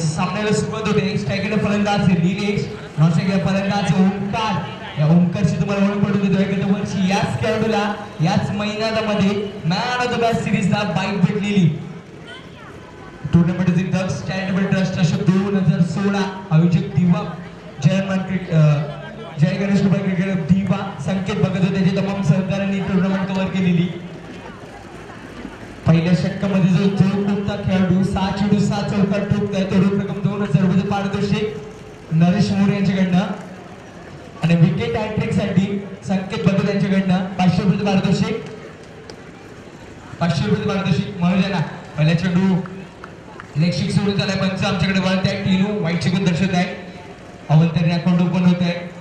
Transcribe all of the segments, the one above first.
सामन्याला सुरुवात होते. स्ट्रायकर फलंदाज निलेश, नॉनस्ट्रायकर फलंदाज ओंकार. या ओंकारची तुम्हाला ओळख पडून देतोय की वर्षी याच खेळाडूला याच महिन्यामध्ये मॅन ऑफ द मॅच सिरीजला बाईक भेटलेली. टूर्नामेंटचे दक्ष चॅरिटेबल ट्रस्ट अशोक 2016 आयोजक दिवा जय गणेश कृपा क्रिकेट दिवा संकेत बघत होते. त्याच्या तमाम सहकार्यांनी टूर्नामेंट कव्हर केलेली. पहिल्या षटकामध्ये जो ठोकता खेळाडू 6 चेंडू 7 चौकार ठोकताय तो रोख रक्कम 2000 रुपये पारितोषिक नरेश मोरे यांच्याकडनं. आणि विकेट हॅट्रिक साठी संकेत बघत यांच्याकडनं 500 रुपये पारितोषिक. 500 रुपये पारितोषिक मनोजना. पहिला चेंडू लेग सोडून झालाय. पंच आमच्याकडे वळत आहे. टीनू वाईट चिकून दर्शवत आहे. अवंतरी अकाउंट ओपन होत आहे.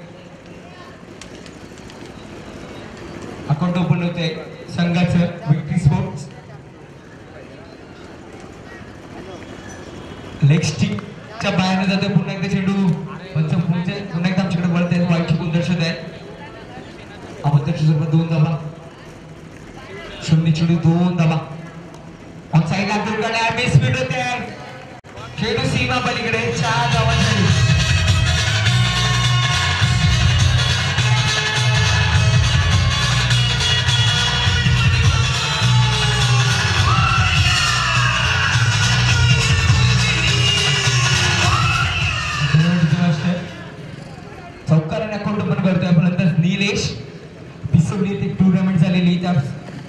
अकाउंट ओपन होत आहे संघाचं विक्ट्री स्पोर्ट्स. लेग स्टिकच्या बाहेर जाते. पुन्हा एकदा चेंडू पंच पुन्हा एकदा आमच्याकडे वळत आहे. वाईट चिकून दर्शवत आहे. अवंतरी 2 धावा. 0 चेंडू 2 धावा. ऑन साइड आतूरकडे मिस स्पीड होते. चेंडू सीमा पलीकडे 4 धावांसाठी. चौकाराने अकाउंट ओपन करतोय फलंदाज निलेश. पिसोली येथे टूर्नामेंट झालेली. त्या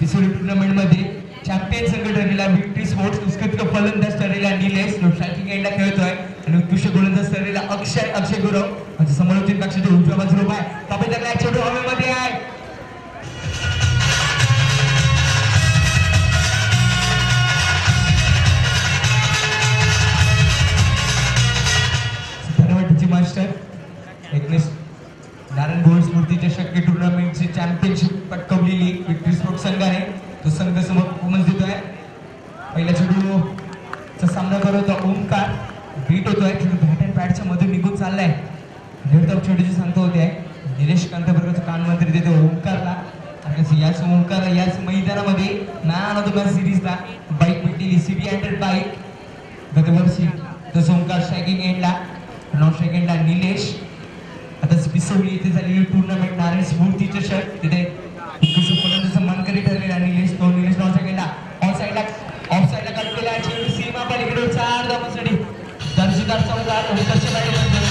पिसोली टूर्नामेंट मध्ये चॅम्पियन संघ ठरलेला विक्ट्री स्पोर्ट्स. उत्कृष्ट फलंदाज ठरलेला निलेश स्ट्रायकिंग एंडला खेळतोय. आणि उत्कृष्ट गोलंदाज ठरलेला अक्षय गुरव म्हणजे समोरच्या पक्षाच्या उजव्या बाजूला उभा आहे. ताबेदारला चेंडू हवेमध्ये आहे. धन्यवाद मास्टर. नारायण गोल्ड स्मृती चषक टूर्नामेंटची चॅम्पियनशिप पटकावलेली विक्ट्री स्पोर्ट्स संघाने तो संघ समोर परफॉर्मन्स देतोय. पहिल्या चेंडूचा सामना करत ओंकार बीट होतोय. चेंडू बॅट अँड पॅडच्या मधून निघून चाललाय. निर्धाव चेंडूची सांगता होते निलेश कांताबर्गचं कानमंत्री देतो ओंकारला. आणि याच ओंकारला याच मैदानामध्ये मॅन ऑफ द मॅच सिरीजला बाईक भेटलेली. सीबी 100 बाईक गतवर्षी. तसं ओंकार स्ट्रायकिंग एंडला, नॉन स्ट्रायकिंग एंडला निलेश. आता पिसोली येथे झालेली टूर्नामेंट नारायण स्मृती चषक तिथे फलंदाज मानकरी ठरलेला निलेश. तो निलेश नॉन साइडला ऑफ साइडला कट केला. चेंडू सीमा पलीकडे 4 धावांसाठी. दर्शकांचा चौकार ओंकारच्या बॅटमध्ये.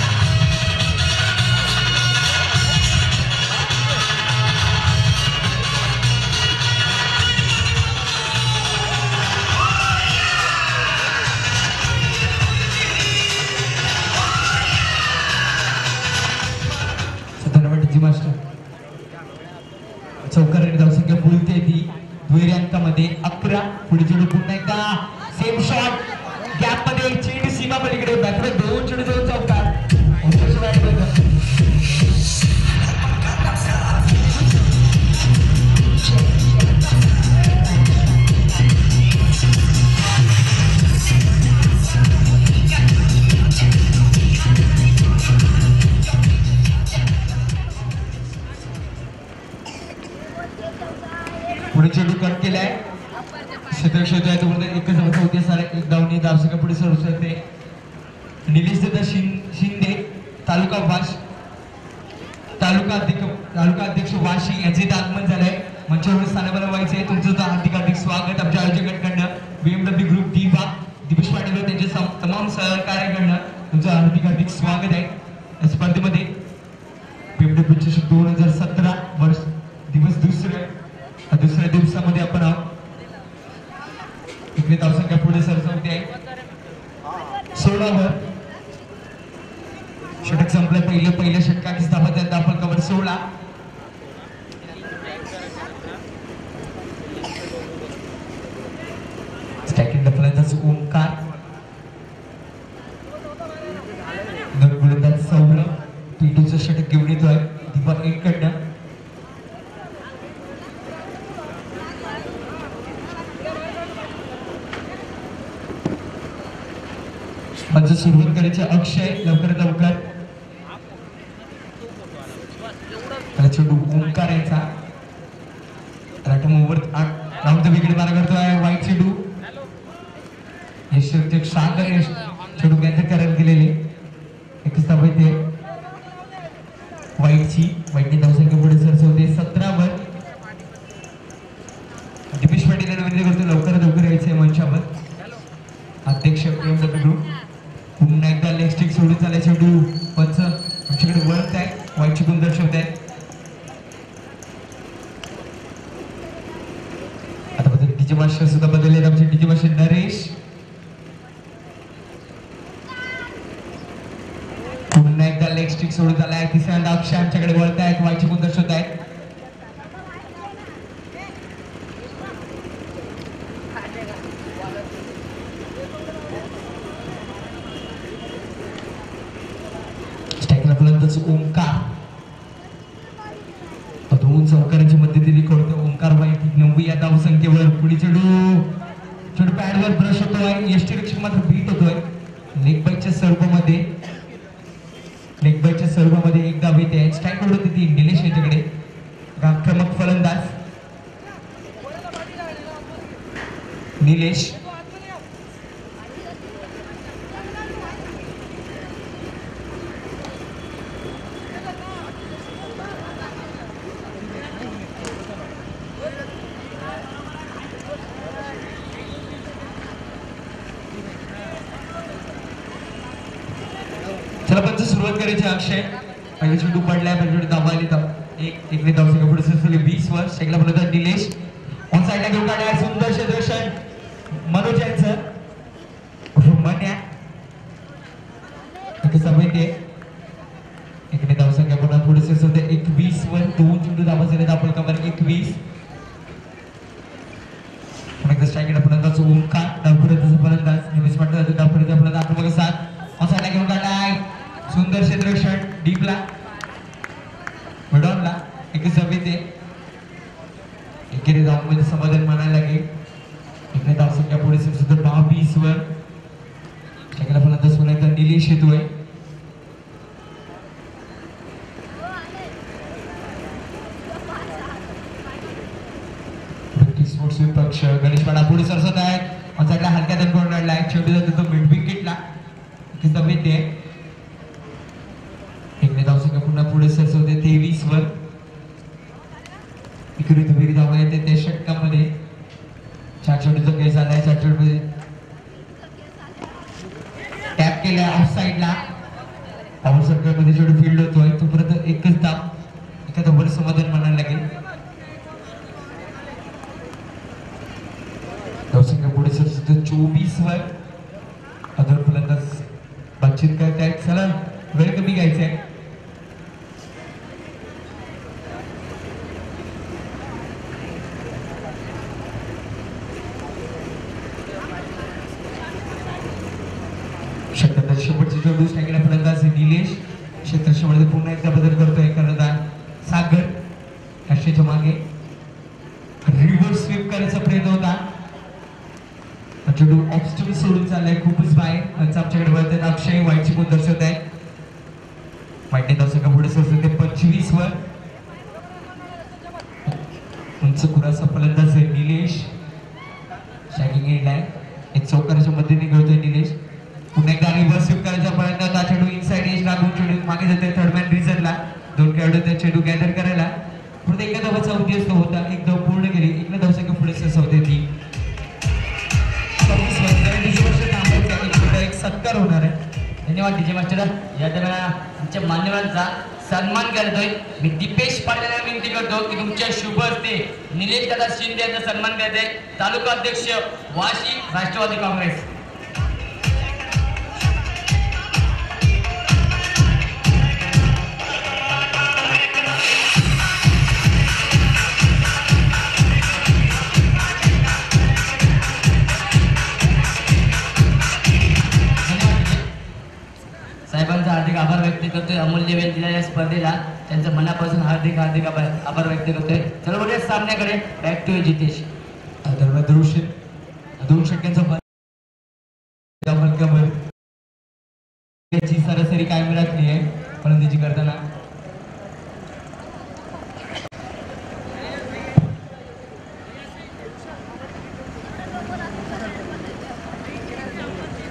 चौकाराने धावसंख्या बोलते ती दुहेरी अंकामध्ये 11. पुढे चेंडू पुन्हा एकदा सेम शॉट गॅप मध्ये. चेंडू सीमा पलीकडे बॅटवर 2 चेंडू 2 चौकार. पुढे चेंडू कट केलाय. क्षेत्र एकच धाव होते. एक धावनी धावसंख्या पुढे सुरू होते. निलेश दादा शिंदे तालुका अध्यक्ष वाशी यांचे आगमन झालंय. मंचावर स्थानावर व्हायचंय. तुमचं हार्दिक स्वागत आमच्या आयोजकांकडनं BMW ग्रुप दिपेश पाटील त्यांच्या तमाम सहकार्याकडनं तुमचं हार्दिक स्वागत आहे. या स्पर्धेमध्ये BMW चषक 2017 वर्ष दिवस दुसऱ्या दिवसामध्ये आपण आहोत. इकडे धावसंख्या पुढे सरसावते आहे 16 वर. षटक संपलं. पहिल्या षटकाची धावा त्यात आपण कवर 16. स्ट्रायकिंग फलंदाज ओंकार. गोलंदाज सौरभ. T2चं षटक घेऊन येतोय दिवा 1 कडनं. माझं सुरुवात करायची अक्षय लवकर चेंडू ओंकार यायचा. ओव्हर राऊंड द विकेट मारा करतोय वाईट चेंडू यशवंत शानदार चेंडू गॅदर करायला गेलेले एक धाव येते वाईटने धावसंख्या पुढे सरसवते 17 वर दिपेश पाटील यांना विनंती करतो लवकर यायचंय मंचावर अध्यक्ष BMW पुन्हा एकदा लेग स्टिक सोडून चाललाय चेंडू पंच आमच्याकडे वळत आहे वाईटची गुण दर्शवत आहे आता बदल डीजे मास्टर सुद्धा बदलले आमचे डीजे मास्टर नरेश पुन्हा एकदा लेग स्टिक सोडून झालाय तिसऱ्यांदा अक्षय आमच्याकडे वळत आहेत वाईटची गुण दर्शवत आहेत ओंकार दोन चौकारांच्या मध्यस्थी करतो ओंकार वाईट 9 या धावसंख्येवर पुढे चेंडू पॅडवर ब्रश होतोय यष्टिरक्षक मात्र बीट होतोय लेग बाईच्या सर्वामध्ये एक धाव येते स्ट्राईक आउट होती ती निलेश यांच्याकडे आक्रमक फलंदाज निलेश चला पंच सुरुवात करायची अक्षय पहिले चेंडू पडलाय पहिले धाव आली एकने धावसंख्या पुढे सरसवली 20 वर शेकला बोलत निलेश ऑन साइडला घेऊन काढाय सुंदर क्षेत्ररक्षण मनोज यांचं मन्या एक समय ते एकने धावसंख्या पुढे सरसवते 21 वर दोन चेंडू धावा झाले धावल कवर 21 पुन्हा एकदा स्ट्राईक फलंदाज ओंकार धावपुराचा फलंदाज निमेश पाटील धावपुराचा फलंदाज आक्रमक 7 ऑन साइडला घेऊन काढाय सुंदर क्षेत्ररक्षण डीपला मिडॉनला एक सभेते एकेरी धावमध्ये समाधान मानायला लागेल एकने धावसंख्या पुढे सुद्धा 22 वर शेकला फलंदाज पुन्हा एकदा निलेश येतोय स्पोर्ट्स विपक्ष गणेश पाडा पुढे सरसत आहेत ऑनसाइडला हलक्या दणकून काढलाय चेंडू जातो मिड विकेटला एक सभेते एकने धावसंख्या पुन्हा पुढे सरसवते 23 वर विक्री दुहेरी धावा येते त्या षटकामध्ये 4 चेंडूचा खेळ झालाय 4 चेंडूमध्ये टॅप केलाय ऑफ साइडला पॉवर सर्कलमध्ये चेंडू फील्ड होतोय तोपर्यंत एकच धाव एका धावावर समाधान मानायला लागेल धावसंख्या पुढे सरसवते 24 वर अदर फलंदाज बातचीत करतायत चला वेळ कमी घ्यायचंय शेवटचे चेंडू स्ट्राईकला फलंदाज निलेश क्षेत्रक्षेत्रामध्ये पुन्हा एकदा बदल करतोय कर्णधार सागर अक्षयच्या मागे रिव्हर्स स्वीप करायचा प्रयत्न होता चेंडू ऑफ स्टंप सोडून चाललाय खूपच बाहेर आमच्याकडे वळते अक्षय वाईटची गुण दर्शवत आहे वाईटने धावसंख्या पुढे सरसवते 25 वर उंच खुरासा फलंदाज आहे निलेश शॅकिंग एंडलाय एक चौकाराच्या मध्येने खेळतोय निलेश पुन्हा एकदा रिव्हर्स स्वीप करायचा प्रयत्न होता चेंडू इनसाइड एज लागून चेंडू मागे जाते थर्ड मॅन रिझनला दोन खेळाडू त्या चेंडू गॅदर करायला पुढे एका धावाचा उद्देश होता एक धाव पूर्ण केली एकने धावसंख्या पुढे सरसवते ती 24 वर्ष एक सत्कार होणार आहे धन्यवाद डीजे मास्टर या दरम्यान आमच्या मान्यवरांचा सन्मान करतोय मी दीपेश पाटील यांना विनंती करतो की तुमच्या शुभ हस्ते निलेश दादा शिंदे यांचा सन्मान करते तालुका अध्यक्ष वाशी राष्ट्रवादी काँग्रेस साहेबांचा हार्दिक आभार व्यक्त करतोय अमूल्य वेळ दिलेल्या स्पर्धेला त्यांच्या मनापासून हार्दिक आभार व्यक्त करतोय चला बघूया सामन्याकडे बॅक टू जितेश दोन षटकांचा सरासरी कायम राखली आहे फलंदाजी करताना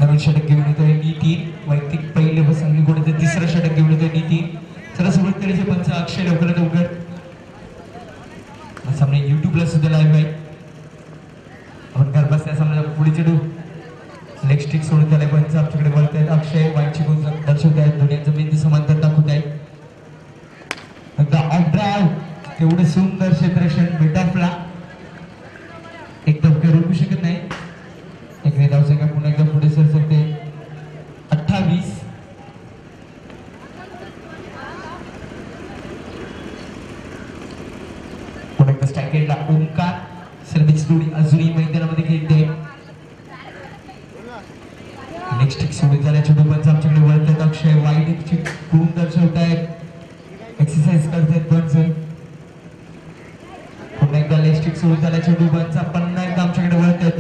नवीन षटक घेऊन येतोय नितीन. वैयक्तिक पहिले व संघी गुणाचं तिसरं षटक घेऊन येतोय नितीन. चला सुरुवात करायची पंच अक्षय लवकरात लवकर. सामने युट्यूबला सुद्धा लाईव्ह आहे. आपण घर बसल्या सामन्याला पुढे चढू. लेग स्टिक सोडून त्याला पंच आमच्याकडे वळत आहेत. अक्षय वाईटची गुण दर्शवत आहेत. दोन्हीचं बिंदू समांतर दाखवत आहे. एकदा ऑफ ड्राईव्ह तेवढे सुंदर क्षेत्ररक्षण बेटाफला एकदम काही रोखू शकत नाही. एक धाव संघ पुन्हा एकदा पुढे सरसकते. 28 पुन्हा एकदा स्ट्रायकेटला ओमकार. सर्विस जोडी अजूनही मैदानामध्ये खेळते. नेक्स्ट एक सोडून झाल्याच्या डोबांचं आमच्याकडे वळतात. अक्षय वाईट गुण दर्शवत आहेत. एक्सरसाइज करतायत पंच. पुन्हा एकदा लेस्टिक सोडून झाल्याच्या डोबांचा पुन्हा एकदा आमच्याकडे वळत आहेत.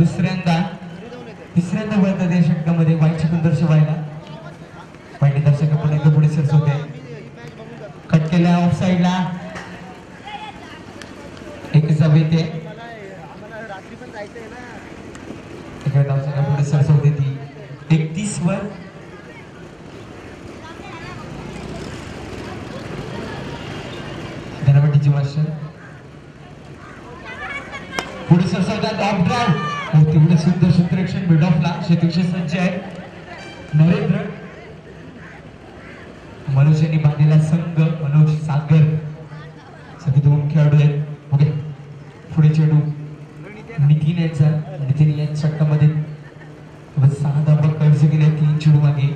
तिसऱ्यांदा वळतात या षटकामध्ये वाईटची गुण दर्शवायला. वाईट दर्शक पुन्हा एकदा पुढे सरसवते. कट केल्या ऑफ साईडला. एक जाव येते. पुढे सरसवते ती 31 वर. धनवटीची वर्षन पुढे सरसवतात. ऑफ ड्राईव्ह तेवढे सुंदर क्षेत्ररक्षण मिड ऑफला शेतूशी सज्ज आहे. नरेंद्र मनोज यांनी बांधलेला संघ मनोज सागर सगळे दोन खेळाडू आहेत. ओके पुढे चेंडू नितीन यांचा. नितीन या षटकामध्ये 6 धावा कर्ज केले. 3 चेंडू मागे.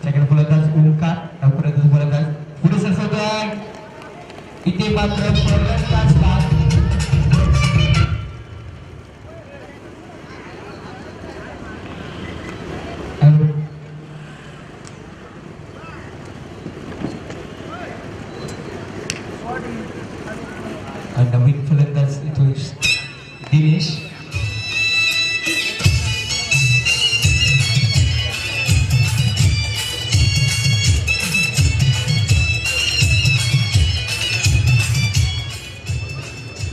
सेकंड फलंदाज ओमकार. लवकरातच फलंदाज पुढे सरसवतोय. इथे मात्र फलंदाज बाद. नवीन फलंदाज इथं दिनेश.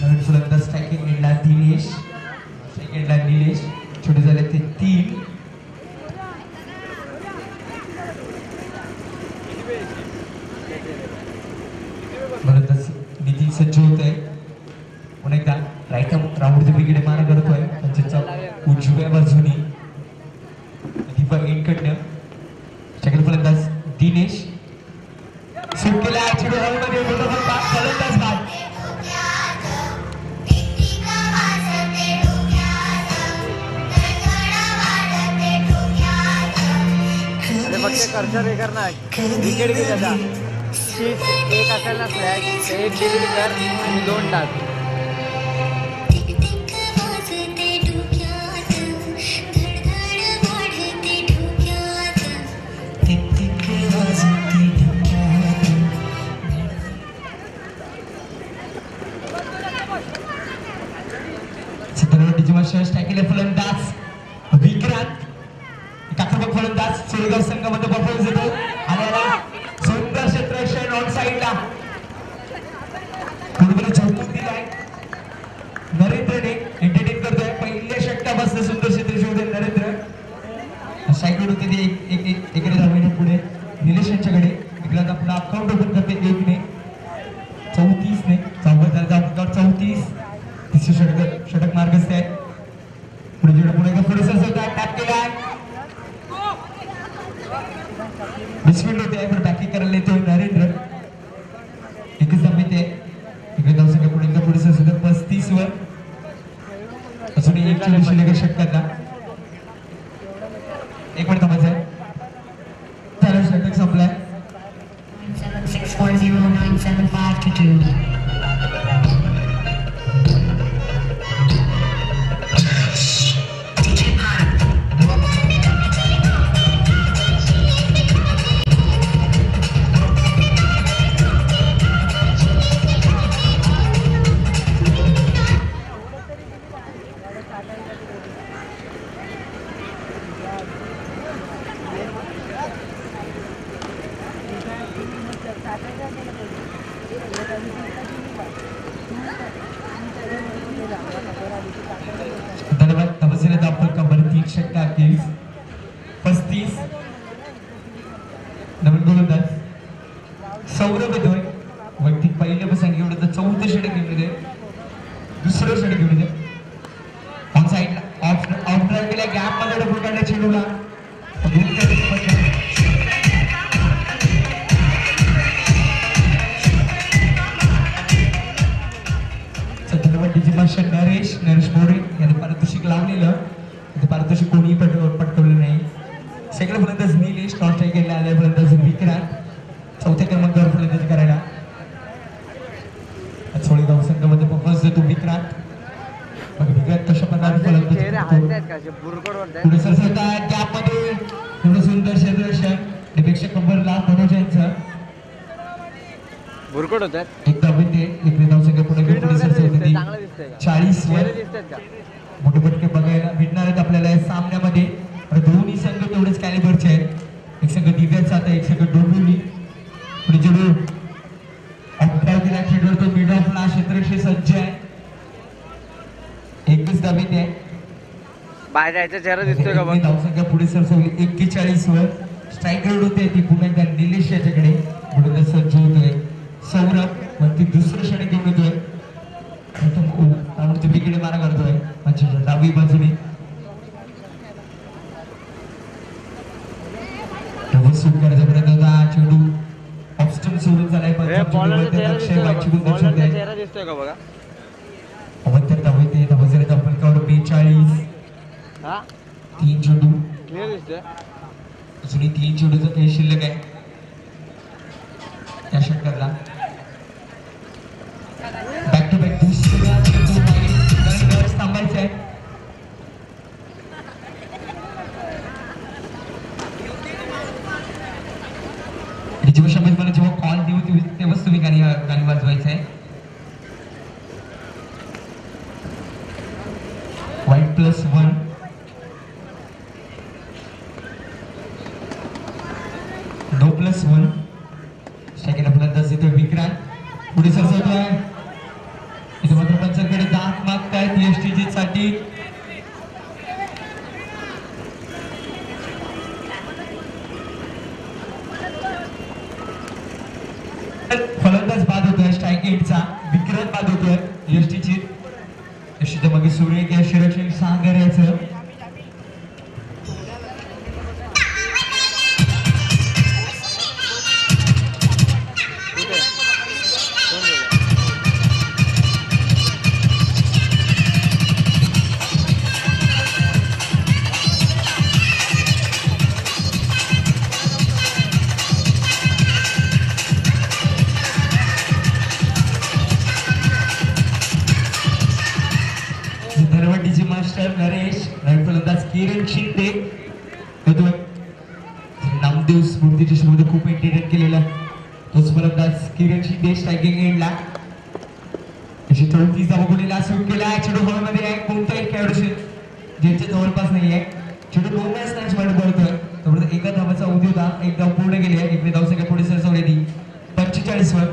नवीन फलंदाज स्ट्रायकिंग एंडला दिनेश. सेकंडला निलेश. छोटे झाले ते 3. फलंदाज नितीन सज्ज होत आहे. पुन्हा एकदा राईट राऊंडच्या विकेट मारा करतोय. त्यांच्या उजव्या बाजूनी दीपक इनकडनं. सेकंड फलंदाज दिनेश. सूट केला चेंडू हॉलमध्ये. फलंदाज बाद. फक्त कर्सर हे कर ना. विकेट घे त्याचा. एक असेल ना फ्लॅग एक डिलीट कर आणि 2 टाक. टाकेले फलंदाज विक्रांत. एकात्मक फलंदाज सोयगाव संघामध्ये परफॉर्मन्स देतो. आलेला सुंदर क्षेत्ररक्षण ऑन साईडला कुणीतरी झोपून दिलाय. नरेंद्रने एंटरटेन करतोय. पहिल्या षटकापासून सुंदर क्षेत्ररक्षण होते नरेंद्र. साईडवर होते ते एकडे धावेने पुढे निलेश यांच्याकडे. विक्रांत पुन्हा अकाउंट ओपन करते 1 ने 34 ने 34. तिसरे षटक मार्गस्थ आहे. पुढे पुढे सरसवता. टॅप केलाय. मिसफील्ड होते पण बॅकिंग करायला येतोय नरेंद्र. एकच धाव येते. इकडे धाव संख्या पुढे पुढे सरसवता 35 वर. अजून एक चेंडू शिल्लक षटकांना. 1 मिनिट थांबायचंय. त्याला षटक संपलाय. 974097522. धन्यवाद. तपसीने दाखल कबड्डी 3 षटक 21. 20. नवीन गोलंदाज सौरभ येतोय वैयक्तिक पहिल्या बसांनी एवढं तर 14 षटक घेऊन येते. दुसरं षटक घेऊन येते. ऑन साईडला ऑफ ड्राईव्ह केल्या गॅप मध्ये डबल काढल्या चेंडूला. धनवटीची भाषा नरेश मोरे यांनी पारितोषिक लावलेलं. ते पारितोषिक कोणीही पटकवलं नाही. सेकंड फलंदाज निलेश नॉन स्ट्राईक केला आल्या फलंदाज विक्रांत चौथ्या क्रमांकावर फलंदाजी करायला. सोळेगाव संघामध्ये परफॉर्मन्स देतो विक्रांत. विक्रांत कशा प्रकारे पुढे सरसरतात गॅपमध्ये थोडं सुंदर क्षेत्ररक्षण निरीक्षक कंबरला मनोज यांचं भुरकट होतात एकदा होते इकडे धाव संघ पुढे घेऊन पुढे सरसरते 40 वर मोठे पटके बघायला भेटणार आहेत आपल्याला या सामन्यामध्ये. दोन्ही संघ तेवढेच कॅलिबरचे आहेत. एक संघ दिव्याचा आता एक संघ डोंबिवली. पुढे चेंडू ऑफड्राईव्ह खेळवर तो मिड ऑफला क्षेत्ररक्षण सज्ज आहे. एकच धाव येते बाहेर जायचा चेहरा दिसतोय का बघ. धावसंख्या पुढे सरसवली 41 वर. स्ट्राईक रेट होते ती पुन्हा एकदा निलेश याच्याकडे पुढे सज्ज होतोय सौरभ वरती दुसरं षटक घेऊन येतोय. प्रथम विकेट मारा करतोय म्हणजे डावी बाजूने सुट करायचा प्रयत्न होता. चेंडू ऑफस्टम सोडून झालाय चेहरा दिसतोय का बघा. अवंतर धाव येते धावसरे धावफलकावर 42. 3 चेंडू क्लिअर दिसतोय. अजूनही 3 चेंडूचा खेळ शिल्लक आहे या षटकातला. बॅक टू बॅक थांबायचं आहे. जेव्हा कॉल देऊ तेव्हाच तुम्ही गाणी वाजवायचं आहे. व्हाईट +1 नो +1 सेकंड फलंदाज येतोय विक्रांत पुढे सरसवतोय. इथे मात्र पंचांकडे दात मागतायत एसटीजी साठी. फलंदाज बाद होतोय स्ट्राईक एटचा. विक्रांत बाद होतोय एसटीची. एसटीच्या मागे सूर्य या शिरक्षण सागर याचं. धनवटीचे मास्टर नरेश नवीन फलंदाज किरण शिंदे येतोय. नामदेव स्मृतीच्या शोध खूप एंटरटेन केलेला तोच फलंदाज किरण शिंदे स्ट्रायकिंग एंडला. 34 धावा गुणेला सुरू केला. चेंडू हॉलमध्ये आहे. कोणताही खेळाडू ज्यांच्या जवळपास नाही आहे. चेंडू 2 मॅच मॅच मध्ये पडतोय. त्यामुळे एका धावाचा अवधी होता. एक धाव पूर्ण केली आहे. इकडे धावसंख्या पुढे सरसवली ती 45 वर.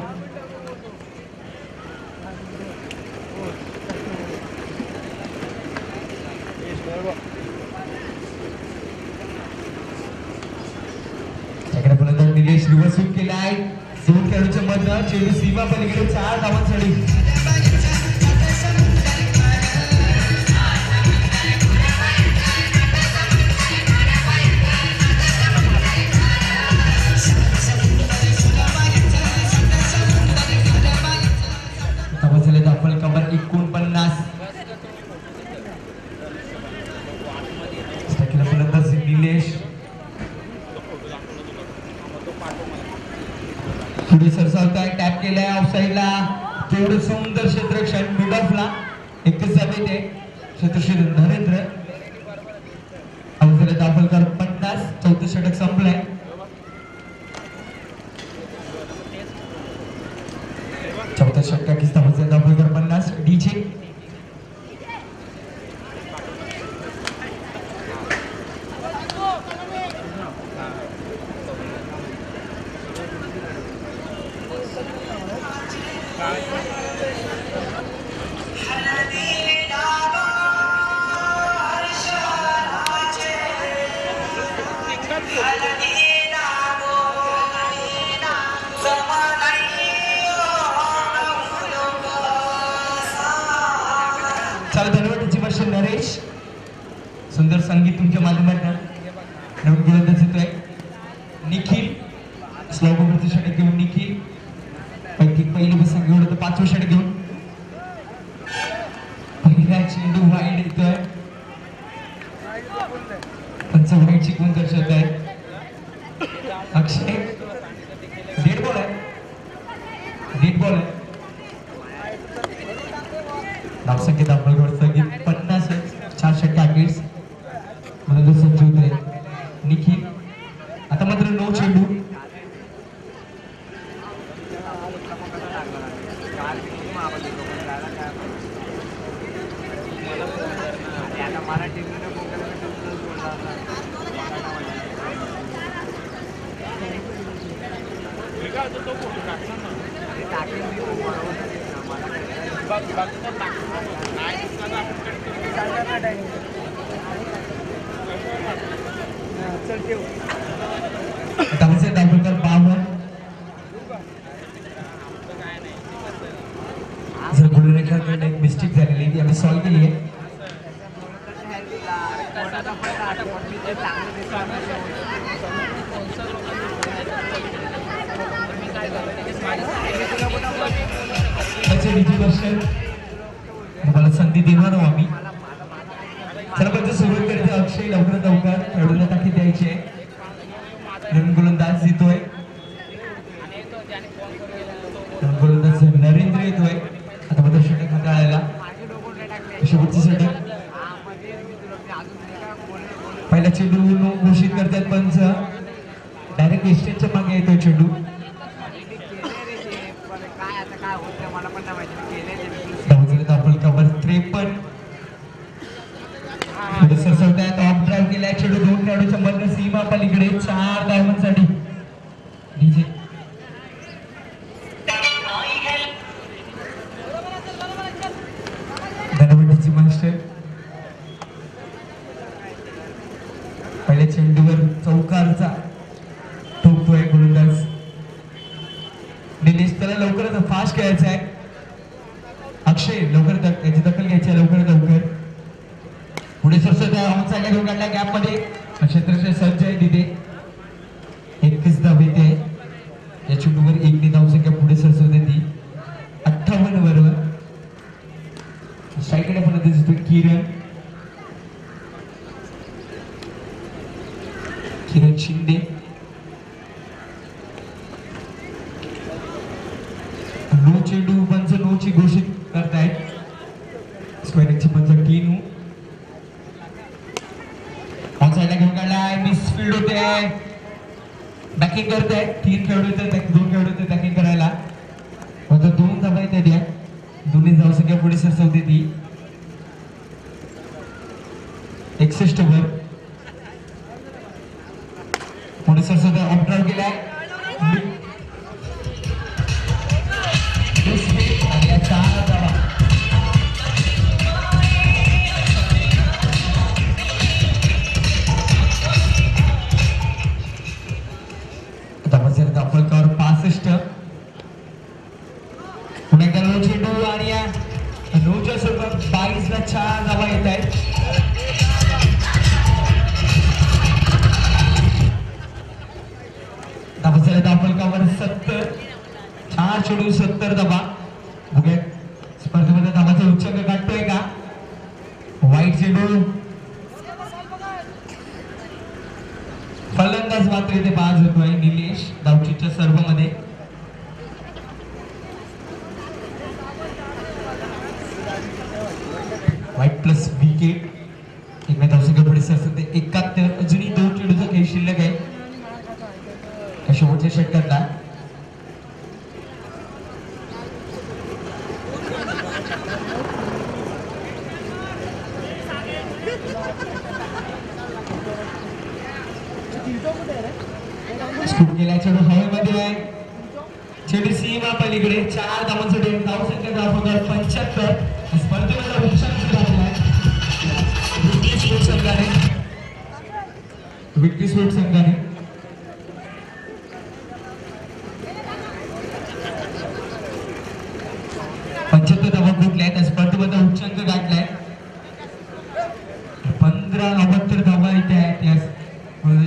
निलेश रिव्हर्स स्वीप केलाय. 2 खेळाडूच्या मधनं चेंडू सीमा पलीकडे 4 धावांसाठी. धावा झाले धावफल कबर 49. फलंदाज निलेश पुढे सरसावताय. टॅप केलाय ऑफसाईडला. तेवढं सुंदर क्षेत्ररक्षण मिड ऑफला. एकच जावे ते क्षेत्ररक्षण नरेंद्र अवघड दाखलकर 50. चौथं षटक संपलंय. चौथ्या षटकात दाखलकर 50. डीजे चाल धनवटीची भाषा नरेश सुंदर संगीत तुमच्या माध्यमातून नवीन गोलंदाज येतोय निखिल स्लॉग ओव्हरचं षटक घेऊन निखिल पहिली बसा घेऊन होतं 5वं षटक घेऊन पहिला चेंडू वाईड येतोय पंच वाईड शिकवून दर्शवत आहे अक्षय डेड बॉल आहे धावसंख्या दाखल संगीत 50 4 षटक अखेर म्हणून सज्ज होते निखिल आता मात्र 9 चेंडू धावचे दाखलकर 52 जर गुरुरेखाकडे एक मिस्टेक झालेली ती आम्ही सॉल्व्ह केली आहे तुम्हाला संधी देणार आहोत आम्ही चला पण सुरुवात करते अक्षय लवकरात लवकर खेळूला टाकी द्यायची आहे नवीन गोलंदाज येतोय गोलंदाज नरेंद्र येतोय आता मात्र षटक हाताळायला शेवटचं षटक पहिला चेंडू घोषित करतात पंच डायरेक्ट एस्टेटच्या मागे येतोय चेंडू कवर 53 सरसवतात ऑफ ड्राईव्ह केलाय चेंडू 2 खेळाडूच्या मधनं सीमा पलीकडे 4 धावांसाठी डीजे धनवटीची मास्टर पहिल्या चेंडूवर चौकारचा ठोकतोय गोलंदाज निलेश त्याला लवकरच फास्ट खेळायचं आहे अक्षय लवकर याची दखल घ्यायची लवकर पुढे सरसवत घेऊन काढला गॅप मध्ये क्षेत्रक्षय सज्ज आहे तिथे 31 धाव येते या चेंडूवर 1 ने धावसंख्या पुढे सरसवते ती 58 बरोबर स्ट्राईकडे पण दिसतोय किरण शिंदे नो चेंडू पंच नोची घोषित करतायत स्क्वेअरची पंच टीनू ऑन साइडला घेऊन काढलाय मिसफील्ड होते बॅकिंग करताय 3 खेळाडू येतात 2 खेळाडू येतात बॅकिंग करायला आता 2 धावा येतात या दोन्ही धावसंख्या पुढे सरसवते ती 61 वर पुढे सरसवते ऑफ ड्राईव्ह केलाय दाखलकर 65 पुण्याच्या 9 चेंडू आणि या 9च्या सोबत 22 ला 4 धावा येत आहेत दाखलकावर 70 4 चेंडू 70 धावा बघूया स्पर्धेमध्ये धावाचा उच्चांक गाठतोय का वाईट चेंडू फलंदाज मात्र इथे बाद होतोय निलेश धावचीच्या सर्वांमध्ये वाईट प्लस विकेट एक धावसंख्या पुढे सरसते 71 अजूनही 2 चेंडूचा खेळ शिल्लक आहे शेवटच्या षटकातला स्कूप केला चेंडू हवेमध्ये आहे चेंडू सीमा पलीकडे 4 धावांसाठी धावसंख्या दाखवतात 75 स्पर्धेमध्ये उच्चांक गाठलाय विक्टी स्पोर्ट संघाने 75 धावा ठोकल्या त्या स्पर्धेमध्ये उच्चांक गाठलाय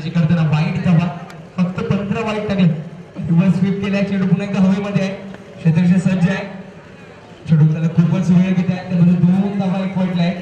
गोलंदाजी करताना वाईट धावा, फक्त 15 वाईट टाकले. रिव्हर्स स्वीप केलाय, चेंडू पुन्हा एकदा हवेमध्ये आहे. क्षेत्ररक्षण सज्ज आहे. चेंडू त्याला खूपच वेळ घेत आहे, त्यामध्ये 2 धावा एकवटलाय.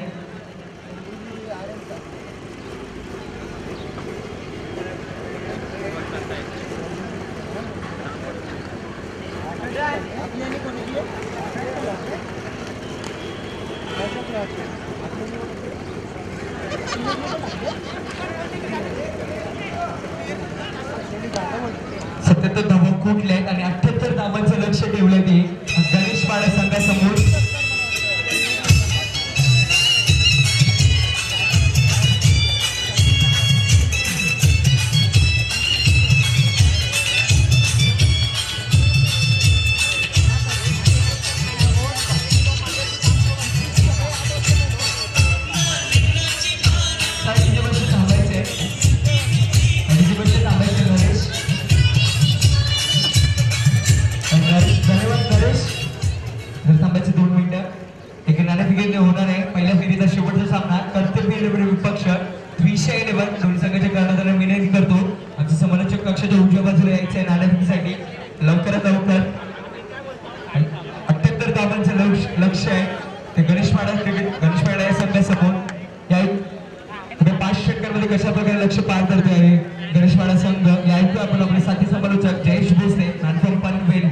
सत्याहत्तर धावा कुठल्या आहेत आणि 78 धावांचं लक्ष ठेवलंय ते गणेश पाडा संघासमोर. होणार आहे पहिल्या फेरीचा शेवटचा सामना. कर्तव्य विपक्ष 311 दोन्ही संघाच्या कर्णधारांना विनंती करतो आमचं समालोचक कक्षाच्या उजव्या बाजूला यायचं आहे नाणेफेकीसाठी लवकरात लवकर. 78 धावांचं लक्ष्य आहे ते गणेशपाडा या संघासमोर. या 5 षटकांमध्ये कशा प्रकारे लक्ष पार करतो आहे गणेशपाडा संघ या ऐकू आपण आपले साथी समालोचक जयेश भोसले नानपण पानवेल.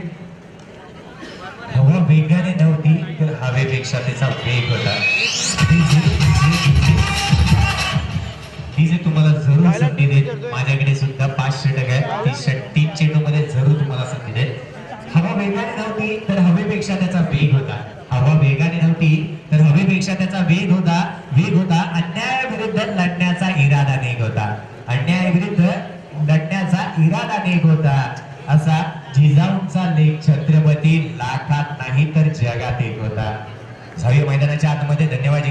हवा वेगाने नव्हती तर हवेपेक्षा त्याचा वेग होता. ही जे तुम्हाला जरूर संधी देत, माझ्याकडे सुद्धा 5 षटक आहे. 3 चेंडू मध्ये जरूर तुम्हाला संधी देत. हवा वेगाने नव्हती तर हवेपेक्षा त्याचा वेग होता. हवा वेगाने नव्हती तर हवेपेक्षा त्याचा वेग होता. अन्यायाविरुद्ध लढण्याचा इरादा नेक होता. अन्यायाविरुद्ध लढण्याचा इरादा नेक होता. असा जिजाऊंचा लेख छत्रपती लाखात नाही तर जगात एक होता. झावी मैदानाच्या आतमध्ये धन्यवाद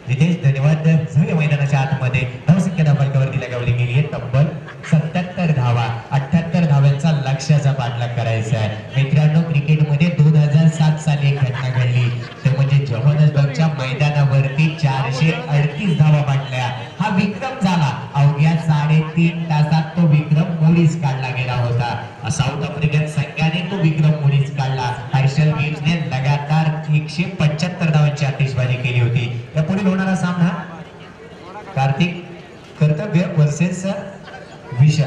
जितेश धन्यवाद. झावी मैदानाच्या आतमध्ये धावसंख्या धावफलकावरती लगावली गेली आहे तब्बल 77 धावा. 78 धाव्यांचा लक्ष्याचा पाठलाग करायचा आहे. मित्रांनो, क्रिकेटमध्ये 2007 साली एक घटना घडली ते म्हणजे जोहान्सबर्गच्या मैदानावरती 438 धावा पाडल्या. हा विक्रम झाला. अवघ्या 3.5 तासात तो विक्रम मोडीस काढला गेला होता. साऊथ आफ्रिकन संघाने तो विक्रम मोडीस काढला. हर्षल गिब्सने लगातार 175 धावांची आतिषबाजी केली होती. या पुढील होणारा सामना कार्तिक कर्तव्य वर्सेस विशा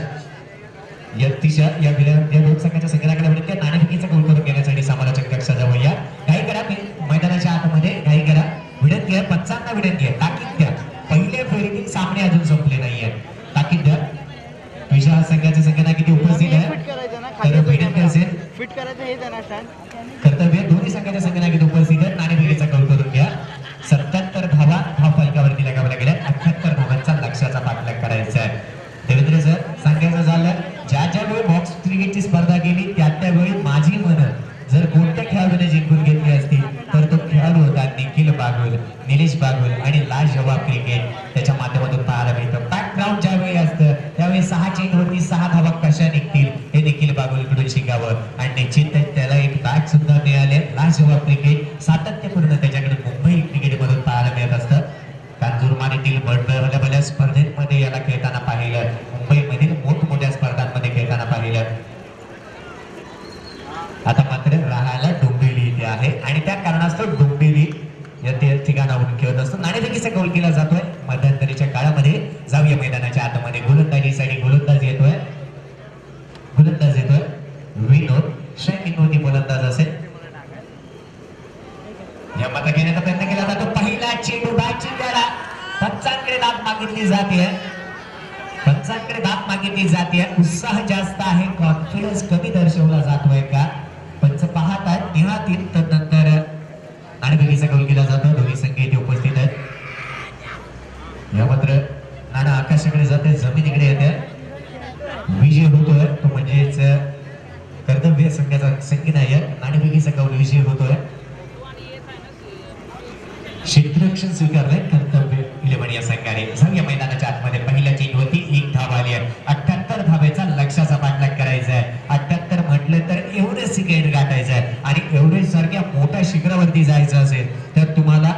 या दोन संघाच्या संघाकडे विनंती नाणेफेकीचा गोल करून घेण्यासाठी समालोचक कक्षाजवळ या. काही करा मैदानाच्या आतमध्ये काही करा. विनंती आहे, 55 विनंती आहे. ताकीद द्या, पहिल्या फेरीतील सामने अजून संपले नाहीये. ताकीद द्या. विशा संघाच्या संघांना किती उपस्थित आहे तर विनंती असेल फिट करायचं हे त्यांना स्टँड कर्तव्य दोन्ही संघाच्या संघांना किती उपस्थित आहे नाणेफेकीचा गोल करून घ्या. 77 धावा फलकावरती लगावल्या गेल्या. 78 धावांचा लक्ष्याचा पाठलाग करायचा आहे. देवेंद्र सर सांगायचं झालं, ज्या वेळी बॉक्स क्रिकेटची स्पर्धा केली त्यावेळी माझी मन जर कोणत्या खेळाडूने जिंकून घेतली असती तर तो खेळाडू होता निलेश बागुल आणि लाजवाब क्रिकेट त्याच्या माध्यमातून पाहायला मिळतं. बॅकग्राऊंड ज्यावेळी असतं त्यावेळी 6 चेंडूवरती 6 धावा कशा निघतील हे देखील बागुलकडून शिकावं आणि निश्चित त्याला एक बॅट सुद्धा मिळाले. लाजवाब क्रिकेट सातत्यपूर्ण त्याच्याकडे मुंबई क्रिकेटमधून पाहायला मिळत असतं. कांजूरमारीतील भल्या स्पर्धेमध्ये याला खेळताना पाहिलं. मुंबईमधील मोठमोठ्या स्पर्धांमध्ये खेळताना पाहिलं. आता मात्र राहायला डोंबिवली इथे आहे आणि त्या कारणास्तव डोंबिवली या ठिकाणावरून खेळत असतो. नाणेफेकीचा गोल केला जातोय. मध्यंतरीच्या काळामध्ये जाऊया मैदानाच्या आतमध्ये गोलंदाजीसाठी गोलंदाज येतोय विनोद विनोदी गोलंदाज असेल. या मत घेण्याचा प्रयत्न केला जातो. पहिला चेंडू बॅटची त्याला पंचांकडे दात मागितली जाते. उत्साह जास्त आहे, कॉन्फिडन्स कमी दर्शवला जातोय का पंच पाहत आहेत निहातील. तदनंतर नाणेफेकीचा गोल केला जातो. दोन्ही संघ इथे उपस्थित आहेत. या मात्र नाणं आकाशाकडे जाते, जमिनीकडे येते. विजय होतोय तो म्हणजेच कर्तव्य संघाचा संख्या नाही आहे. नाणेफेकीचा गोल विजय होतोय. क्षेत्ररक्षण स्वीकारलंय कर्तव्य 11 या संघाने. या मैदानाच्या आतमध्ये पहिल्या चेंडूवरती 1 धाव आली आहे. 78 धावेचा लक्ष्याचा पाठलाग करायचा आहे. 78 म्हटलं तर एव्हरेस्ट शिखर गाठायचं आहे आणि एव्हरेस्ट सारख्या मोठ्या शिखरावरती जायचं असेल तर तुम्हाला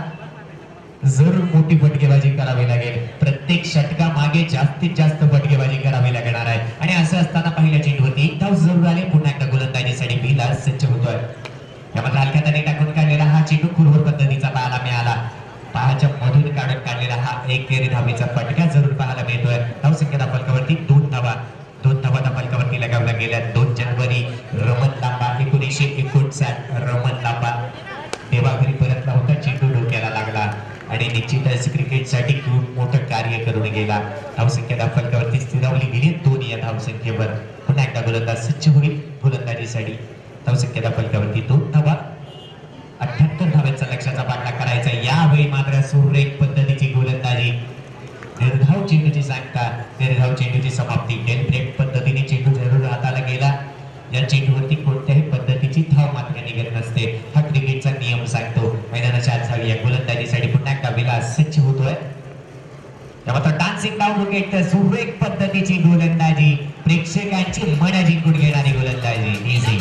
जरूर मोठी फटकेबाजी करावी लागेल. प्रत्येक षटका मागे जास्तीत जास्त फटकेबाजी करावी लागणार आहे. आणि असं असताना पहिल्या चेंडूवरती एक धाव जरूर आले. पुन्हा एकदा गोलंदाजीसाठी बिला सज्ज होतोय. यामध्ये हलक्या त्याने टाकून काढलेला हा चेंडू खुरवर पद्धतीचा पाहायला मिळाला. पायाच्या मधून काढून काढलेला हा एक केरी धावेचा फटका जरूर पाहायला मिळतोय. धावसंख्या फलकावरती 2 धावा फलकावरती लगावल्या गेल्या. 2 जानेवारी रमण लांबा 1959 रमण लांबा देवाघरी परतला होता. चेंडू डोक्याला लागला आणि निश्चितच क्रिकेटसाठी खूप मोठं कार्य करून गेला. धावसंख्या फलकावरती स्थिरावली गेली 2 या धावसंख्येवर. पुन्हा एकदा गोलंदाज सज्ज होईल गोलंदाजीसाठी. धावसंख्या फलकावरती 2 धावा 78 धाव्यांचा लक्ष्याचा पाठलाग करायचा. यावेळी मात्र सुरेख पद्धतीची गोलंदाजी. निर्धाव चेंडूची सांगता निर्धाव चेंडूची समाप्ती. डेल ब्रेक पद्धतीने चेंडू जरूर हाताला गेला. या चेंडूवरती कोणत्याही पद्धतीची धाव मात्र निघत नसते. हा क्रिकेटचा नियम सांगतो. मैदानाच्या आत झाली या गोलंदाजीसाठी पुन्हा एकदा विलास सज्ज होतोय. त्यामुळे डान्सिंग डाऊन विकेट सुरेख पद्धतीची गोलंदाजी. प्रेक्षकांची मन जिंकून घेणारी गोलंदाजी. इझी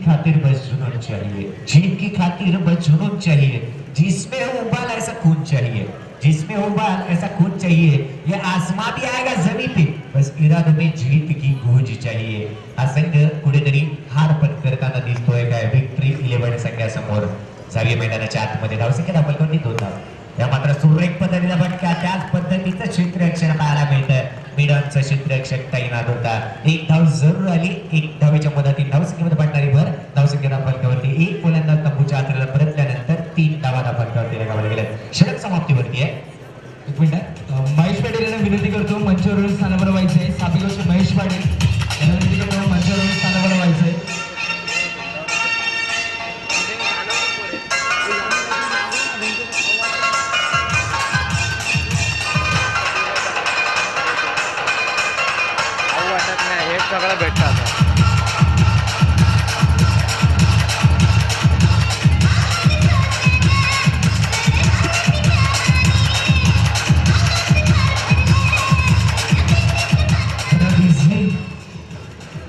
खातिर बस जुनून चाहिए. जीत की खातिर बस जुनून चाहिए. जिसमें हो उबाल ऐसा खून चाहिए. जिसमें हो उबाल ऐसा खून चाहिए. ये आसमां भी आएगा जमीन पे बस इरादे में जीत की गूंज चाहिए. हा संघ कुठेतरी हार पत्करताना दिसतोय काय. विक्ट्री 11 संघासमोर जावी मैदानाच्या आतमध्ये. धावसंख्या फलकावरती 2 धाव. या मात्र सुरेख पद्धतीचा फटका. त्याच पद्धतीचं क्षेत्ररक्षण पाहायला मिळतं. मिडॉनचं क्षेत्ररक्षक तैनात होता. 1 धाव जरूर आली. 1 धावेच्या मदतीने धावसंख्येमध्ये पडणारी भर. धावसंख्या फलकावरती 1 गोलंदाज तंबूच्या आतला परतल्यानंतर 3 धावा फलकावरती लगावल्या गेल्या. षटक समाप्तीवरती आहे. एक मिनिट महेश पाटील यांना विनंती करतो मंचावरून स्थानावर व्हायचंय. साबिक महेश पाटील यांना विनंती करतो मंचावरून स्थानावर व्हायचंय. सगळं भेटतात.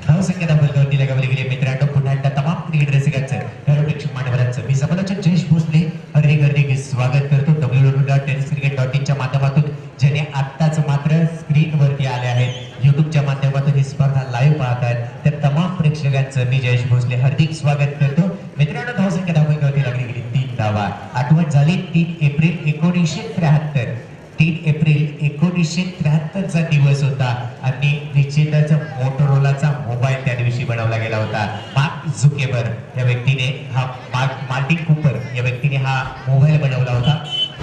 धावसंख्या फलकावरती लगावली गेली. मित्रांनो पुन्हा एकदा तमाम क्रिकेट रसिकांचं प्रेक्षक मान्यवरांचं मी समालोचक जयेश भोसले हार्दिक स्वागत करतो. www.tenniscricket.in च्या माध्यमातून ज्याने आत्ताच मात्र स्क्रीनवरती आले आहेत. युट्यूबच्या माध्यमातून ही स्पर्धा लाईव्ह पाहतात त्या तमाम प्रेक्षकांचं मी जयेश भोसले हार्दिक स्वागत करतो. मित्रांनो धावसंख्या फलकावरती लागली गेली 3 धावा. आठवण झाली 3 एप्रिल 1973. 3 एप्रिल 1973 चा दिवस होता आणि निश्चितच मोटोरोलाचा मोबाईल त्या दिवशी बनवला गेला होता. मार्क झुकेबर्ग या व्यक्तीने हा मार्टिन कूपर या व्यक्तीने हा मोबाईल बनवला होता.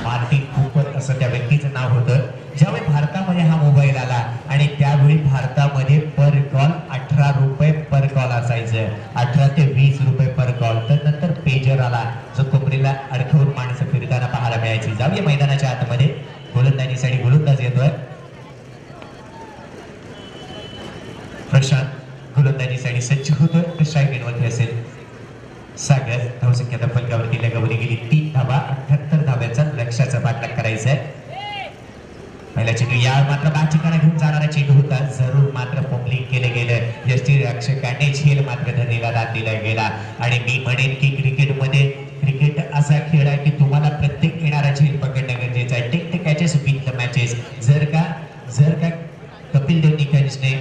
मार्टिन कूपर असं त्या व्यक्तीचं नाव होतं. ज्यावेळी भारतामध्ये हा मोबाईल आला आणि त्यावेळी भारतामध्ये पर कॉल 18 रुपये पर कॉल असायचं. 18 ते 20 रुपये पर कॉल. तर नंतर पेजर आला जो कोपरीला अडकवून माणसं फिरताना पाहायला मिळायची. जाऊया मैदानाच्या आतमध्ये. गोलंदाजीसाठी गोलंदाज येतोय प्रशांत. गोलंदाजीसाठी सज्ज होतोय. स्ट्राईक एंडवरती असेल सागर. धावसंख्या फलकावरती लगावली गेली 3 धावा. 78 धाव्याचा लक्ष्याचा पाठलाग करायचा आहे. पहिला चेंडू या मात्र बाचिकाला घेऊन जाणारा चेंडू होता. जरूर मात्र फॉर्मलिंग केलं गेलं. यष्टीरक्षकाने झेल मात्र धरणीला दाद दिला गेला. आणि मी म्हणेन की क्रिकेटमध्ये क्रिकेट असा खेळ आहे की तुम्हाला प्रत्येक येणारा झेल पकडणं गरजेचं आहे. Take the catches win the matches. जर का कपिल देव निकंजने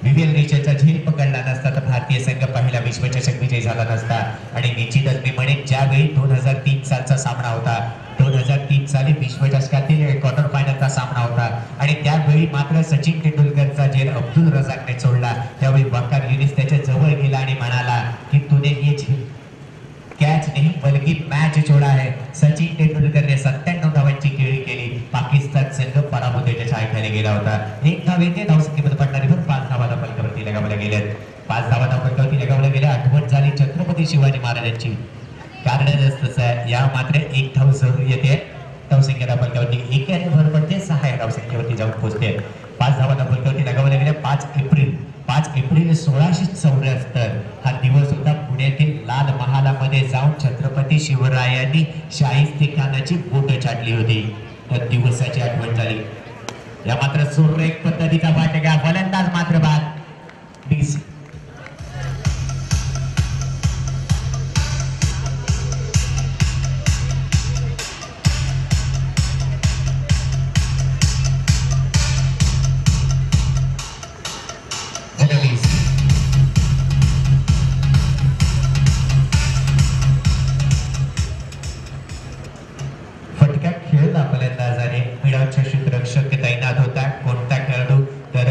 विवियन रिचर्डचा झेल पकडला नसता तर भारतीय संघ पहिला विश्वचषक विजयी झाला नसता. आणि निश्चितच मी म्हणेन ज्यावेळी 2003 सालचा सामना होता. 2003 साली विश्वचषकातील क्वार्टर फायनलचा सामना होता आणि त्यावेळी मात्र सचिन तेंडुलकरचा झेल अब्दुल रझाकने सोडला. त्यावेळी वकार युनिस त्याच्या जवळ गेला आणि म्हणाला की तूने ये कॅच नाही बल्कि मॅच छोडा है. सचिन तेंडुलकरने 97 धावांची खेळी केली. पाकिस्तान संघ पराभूतीच्या छायेखाली गेला होता. 1 धाव येते. धावसंख्येमध्ये पडणारी भर 5 धावा फलकावरती लगावल्या गेल्या. 5 धावा फलकावरती लगावल्या गेल्या. आठवण झाली छत्रपती शिवाजी महाराजांची. कारण तसं आहे. या मात्र 1 धाव जरूर येते. धावसंख्या फलकावरती 1 भर पडते. 6 धावसंख्येवरती जाऊन पोहोचते. 5 धावा फलकावरती लगावल्या गेल्या. 5 एप्रिल 5 एप्रिल 1674 हा दिवस होता. पुण्यातील लाल महालामध्ये जाऊन छत्रपती शिवरायांनी शाहिस्तेखानाची बोट छाटली होती. त्या दिवसाची आठवण झाली. या मात्र सुरेख पद्धतीचा बाटगा फलंदाज मात्र बाद. DC फटका खेळला फलंदाजाने. मिडावच्या क्षेत्ररक्षक तैनात होता. कोणता खेळाडू तर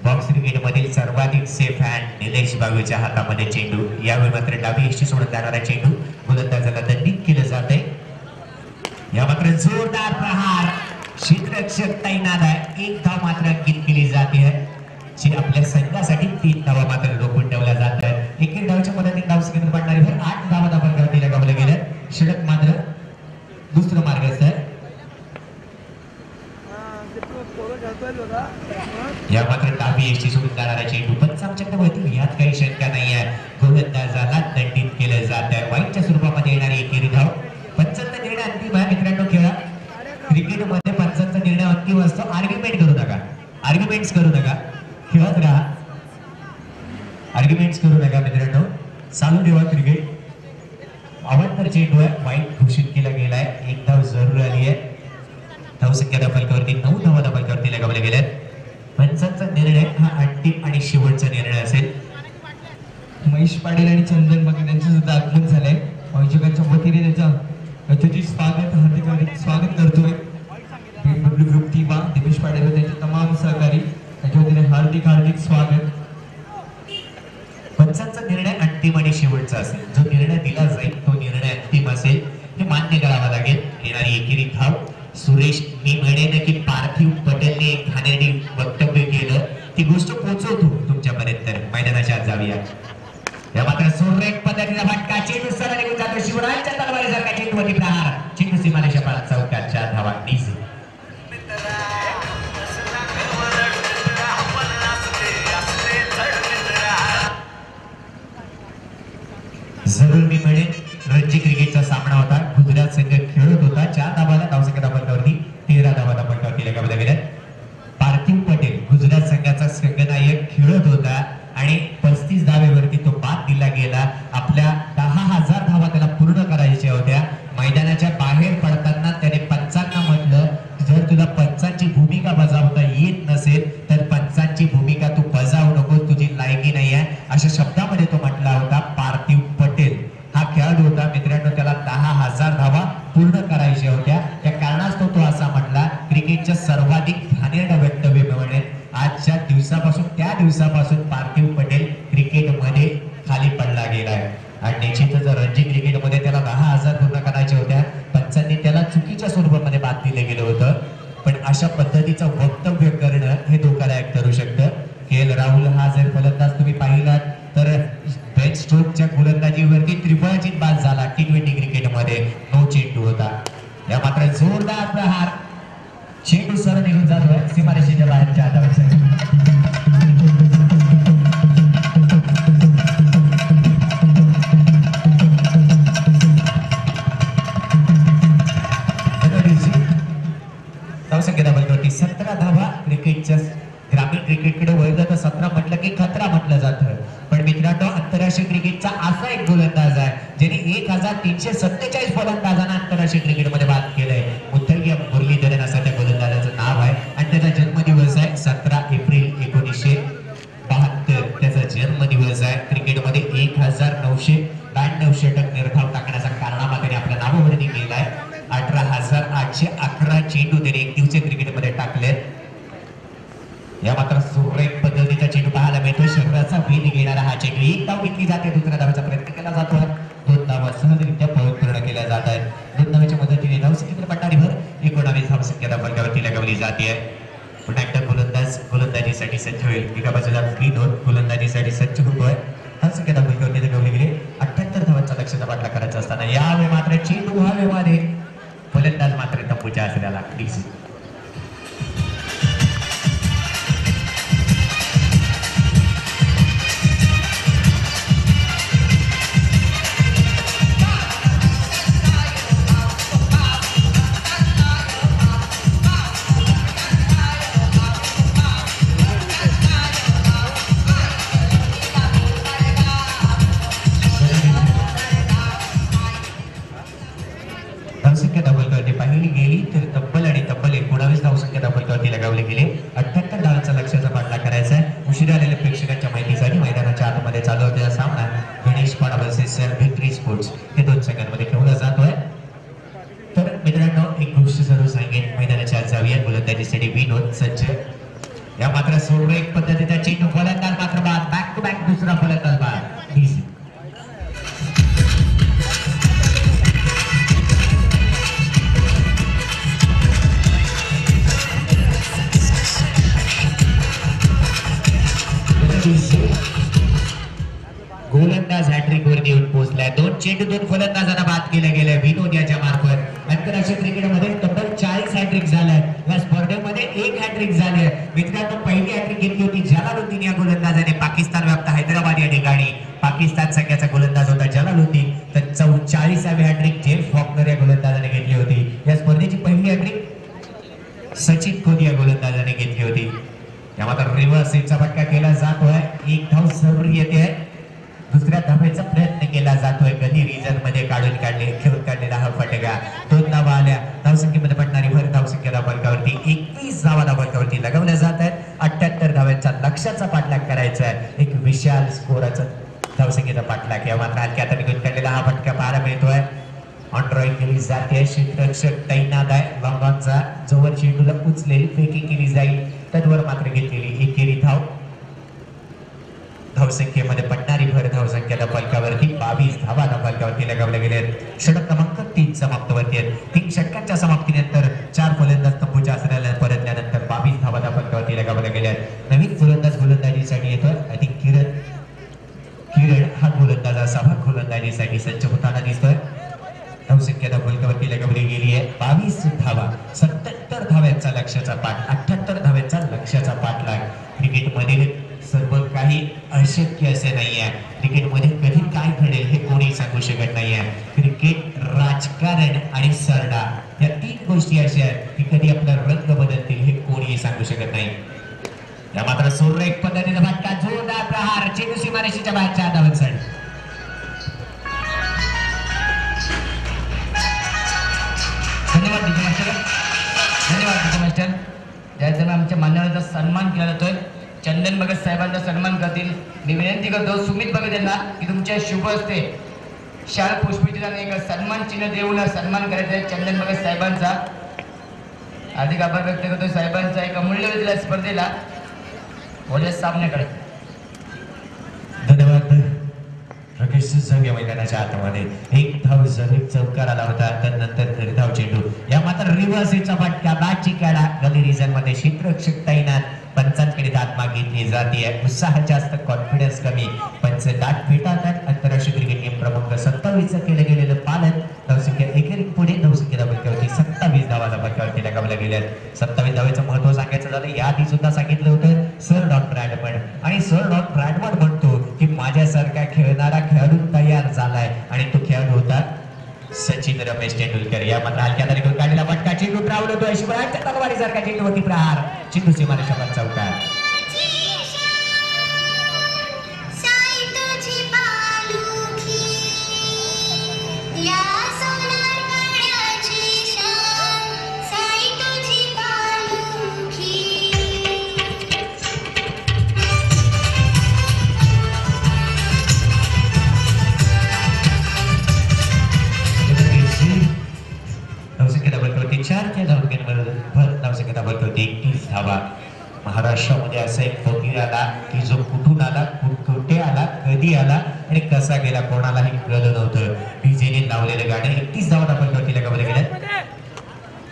बॉक्स क्रिकेट मधील सर्वाधिक सेफ हँड निलेश बागूच्या हातामध्ये चेंडू. यावेळी मात्र डावी एष्टी सोडून जाणारा चेंडू गोलंदाजाला दंडित केलं जात आहे. या मात्र जोरदार प्रहार. क्षेत्ररक्षक तैनात आहे. 1 धाव मात्र अंकित केली जाते जी आपल्या संघासाठी 3 धावा मात्र रोखून ठेवल्या जात आहेत. 1 धावच्या मदतीने धाव संख्येत पडणारी भर 8 धावा धावांवरती लगावलं गेलं. षटक मात्र दुसरं मार्गस्थ आहे. या मात्र डावी एष्टी सोडून जाणारा चेंडू पंचांच्या वरती यात काही शंका नाही आहे. गोलंदाजाला दंडित केलं जात आहे. वाईटच्या स्वरूपामध्ये येणारी एकेरी धाव. पंचांचा निर्णय अंतिम आहे मित्रांनो. खेळा क्रिकेटमध्ये पंचांचा निर्णय अंतिम असतो. आर्ग्युमेंट करू नका. आर्ग्युमेंट्स करू नका. खेळत राहा. आर्ग्युमेंट्स करू नका मित्रांनो. चालू ठेवा क्रिकेट. अवांतर चेंडू आहे. वाईट घोषित केला गेलाय. 1 धाव जरूर आली आहे. धावसंख्या फलकावरती 9 धावा फलकावरती लगावल्या गेल्यात. पंचांचा निर्णय हा अंतिम आणि शेवटचा निर्णय असेल. महेश पाटील आणि चंदन बागे यांचं सुद्धा आगमन झालंय. आयोजकांच्या वतीने त्याचं हार्दिक स्वागत करतोय. BMW group team Dipesh Patil व त्यांचे तमाम सहकारी त्याच्या वतीने हार्दिक स्वागत. पंचांचा निर्णय अंतिम आणि शेवटचा असेल. जो निर्णय दिला जाईल तो निर्णय अंतिम असेल हे मान्य करावा लागेल. येणारी एकेरी धाव सुरेश. मी म्हणेन की पार्थिव पटेलने एक घाणेरडी वक्तव्य केलं. ती गोष्ट पोहोचवतो तुमच्यापर्यंत. मैदानाच्या आत जाऊया. या मात्र सुरेख पद्धतीचा फटका. चेंडू सरळ निघून जातो. शिवरायांच्या तलवारीसारखा चेंडूवरती प्रहार. चेंडू सीमारेषा पाळत चौकाच्या धावा. DC जरूर मी म्हणेन रणजी क्रिकेटचा सामना होता. गुजरात संघ खेळत होता. 4 धावाला धावसंख्या फलकावरती 13 धावा फलकावरती लगावल्या गेल्या. पार्थिव पटेल गुजरात संघाचा संघनायक खेळत होता आणि 35 धावेवरती तो बाद दिला गेला. आपल्या 10,000 धावा त्याला पूर्ण करायच्या होत्या. मैदानाच्या बाहेर पडताना त्याने पंचांना म्हटलं जर तुला पंचांची भूमिका बजावता येत नसेल तर पंचांची भूमिका तू बजावू नको. तुझी लायकी नाही आहे अशा शब्दामध्ये तो म्हटला होता. पार्थिव पटेल हा खेळाडू होता मित्रांनो. त्याला 10,000 धावा पूर्ण करायच्या होत्या. त्या कारणास्तव तो असा म्हटला. क्रिकेटच्या सर्वाधिक घाणेरडं वक्तव्य म्हणेल. आजच्या दिवसापासून त्या दिवसापासून पार्थिव पटेल क्रिकेटमध्ये खाली पडला गेलाय. आणि निश्चितच रणजी क्रिकेटमध्ये त्याला 10,000 पूर्ण करायच्या होत्या. पंचांनी त्याला चुकीच्या स्वरूपामध्ये बाद दिलं गेलं होतं. पण अशा पद्धतीचं वक्तव्य करणं हे धोकादायक ठरू शकतं. KL राहुल हा जर फलंदाज तुम्ही पाहिलात तर बेन स्ट्रोकच्या गोलंदाजीवरती त्रिफळाचीत बाद झाला. T20 क्रिकेटमध्ये नो चेंडू होता. या मात्र जोरदार प्रहार. चेंडू सरळ निघून जातोय सीमारेषेच्या बाहेरच्या हातावर. धावसंख्या फलकावरती 17 धावा. क्रिकेटच्या ग्रामीण क्रिकेटकडे वळलं तर 17 म्हटलं की खतरा म्हटलं जातं. पण मित्रांनो आंतरराष्ट्रीय क्रिकेटचा असा एक गोलंदाज आहे ज्याने 1347 फलंदाजांना आंतरराष्ट्रीय क्रिकेटमध्ये बाद केलंय. मुथय्या मुरलीधरन असं त्या गोलंदाजाचं नाव आहे आणि त्याचा जन्मदिवस आहे 17 एप्रिल 1972. त्याचा जन्मदिवस आहे. क्रिकेटमध्ये 1992 षटक निर्धाव टाकण्याचा कारनामा त्याने आपल्या नावावरती केलाय. 18,811 चेंडू त्याने एकदिवसीय क्रिकेटमध्ये टाकलेत. या मात्र सुरेख पद्धतीचा चेंडू पाहायला मिळतो. शरीराचा वेध घेणारा हा चेंडू. 1 धाव घेतली जाते. दुसऱ्या धावाचा प्रयत्न केला जातो. 2 धावा सहजरित्या पूर्ण केल्या जात आहेत. 2 धावाच्या मदतीने धावसंख्येत पडणारी भर 19 धावसंख्या फलकावरती लगावली जाते. पुन्हा एकदा गोलंदाजीसाठी सज्ज होईल. एका बाजूला ग्रीनवर गोलंदाजीसाठी सज्ज होतोय. धावसंख्या फलकावरती लगावली गेली. 78 धावांचा लक्ष्याचा पाठला करायचा असताना यावेळी मात्र चेंडू हवेमध्ये. फलंदाज मात्र तंबूच्या आसऱ्याला. DC गोलंदाजीसाठी विनोद सज्ज. या मात्र सुरेख पद्धतीचा चेंडू फलंदाज मात्र बाद. बॅक टू बॅक दुसरा फलंदाज बाद. DC. गोलंदाज हॅट्रिक वर येऊन पोहोचलाय. 2 चेंडू 2 फलंदाजांना बाद केल्या गेल्या विनोद याच्या मार्फत. आंतरराष्ट्रीय क्रिकेटमध्ये तब्बल 40 हॅट्रिक झाल्या. या स्पर्धेमध्ये 1 हॅट्रिक झाली. मित्रांनो, पहिली हॅट्रिक घेतली होती जलालुद्दीन या गोलंदाजाने पाकिस्तान व्याप्त हैदराबाद या ठिकाणी. पाकिस्तान संघाचा गोलंदाज होता जलालुद्दीन. तर 40वी हॅट्रिक जेम्स फॉकनर या गोलंदाजाने घेतली होती. या स्पर्धेची पहिली हॅट्रिक सचिन खोत या गोलंदाजाने घेतली होती. या मात्र रिव्हर्स स्वीपचा फटका केला जातोय. 1 धाव जरुरी येते. दुसऱ्या धावेचा प्रयत्न केला जातोय. गली रिजन मध्ये खेळून काढलेला हा फटका. 2 धावा आल्या. धावसंख्येमध्ये पडणारी भर धावसंख्येला फलकावरती 21 धावा फलकावरती लगावल्या जात आहेत. 78 धाव्यांचा लक्ष्याचा पाठलाग करायचा आहे. एक विशाल स्कोराचा धावसंख्येचा पाठलाग. या मात्र हलक्या हाताने घेऊन काढलेला हा फटका पाहायला मिळतोय. ऑनड्रॉइड केली जाते. क्षेत्ररक्षक तैनात आहे. लॉंगॉनचा जोवर चेंडूला उचलेल फेकी केली जाईल तद्वर मात्र घेतलेली एकेरी धाव. धावसंख्येमध्ये पडणारी भर धावसंख्येला फलकावरती 22 धावा फलकावरती लगावल्या गेल्या आहेत. षटक क्रमांक 3 समाप्तवरती आहेत. 3 षटकांच्या समाप्तीनंतर 4 फलंदाज तंबूच्या आसनाला परतल्यानंतर 22 धावा फलकावरती लगावल्या गेल्या आहेत. नवीन फलंदाज गोलंदाजीसाठी येतोय. आय थिंक किरण हा गोलंदाज असावा. गोलंदाजीसाठी सज्ज होताना दिसतोय. धावसंख्येला फलकावरती लगावली गेली आहे 22 धावा. 77 धाव्यांचा लक्ष्याचा पाठ. 78 धाव्यांचा लक्ष्याचा पाठलाग. क्रिकेटमधील सर्व काही अशक्य असे नाही आहे. क्रिकेटमध्ये कधी काय घडेल हे कोणी सांगू शकत नाही आहे. क्रिकेट, राजकारण आणि सरडा या 3 गोष्टी अशा आहेत की कधी आपला रंग बदलतील हे कोणीही सांगू शकत नाही. या मात्र सुरेख पद्धतीचा फटका, जोरदार प्रहार, चेंडू सीमारेषेच्या बाहेरच्या धावांसाठी. धन्यवाद डीजे मास्टर. धन्यवाद डीजे मास्टर. ज्याच्यानं आमच्या मान्यवरांचा सन्मान केला जातोय. चंदन भगत साहेबांचा सन्मान करतील. मी विनंती करतो सुमित भगत यांना की तुमच्या शुभ हस्ते शाल पुष्पचिन्हाने एक सन्मान चिन्ह देऊन सन्मान करायचा आहे चंदन भगत साहेबांचा. हार्दिक आभार व्यक्त करतो साहेबांचा. एक अमूल्य वेळ दिला स्पर्धेला. बोलूया सामन्याकडे. धन्यवाद राकेश. सगळ्या मैदानाच्या आतमध्ये 1 धाव जरूर चौकार आला होता. त्यानंतर निर्धाव चेंडू. या मात्र रिव्हर्सचा फटका बॅटची काढा. गली रिजन मध्ये क्षेत्ररक्षक तैनात. पंचांकडे दात मागितली जाते. उत्साह जास्त, कॉन्फिडन्स कमी. पंच दात भेटतात. आंतरराष्ट्रीय क्रिकेट नियम क्रमांक 27 केलं गेलेलं पालन. धावसंख्या एकेरी पुढे धावसंख्येला फलकावरती 27 धावाला फलकावरती लगावल्या गेल्या. 27 धावेचं महत्व सांगायचं झालं याआधी सुद्धा सांगितलं होतं सर डॉन ब्रॅडमन. आणि सर डॉन ब्रॅडमन म्हणतो की माझ्यासारखा खेळणारा खेळाडू तयार झालाय आणि तो खेळाडू होता सचिन रमेश तेंडुलकर. या मात्र हलक्या हाताने घेऊन काढलेला फटका. चेंडू ट्रावलतोय. शिवराजच्या तलवारीसारखा चेंडूवरती प्रहार. चेंडू सीमारेषेवर चौकार. महाराष्ट्रामध्ये असा एक फकीर आला की जो कुठून आला, कुठे आला, कधी आला आणि कसा गेला कोणालाही कळलं नव्हतं. डीजेने लावलेलं गाणं 31 धावा फलकावरती लगावलं गेलं.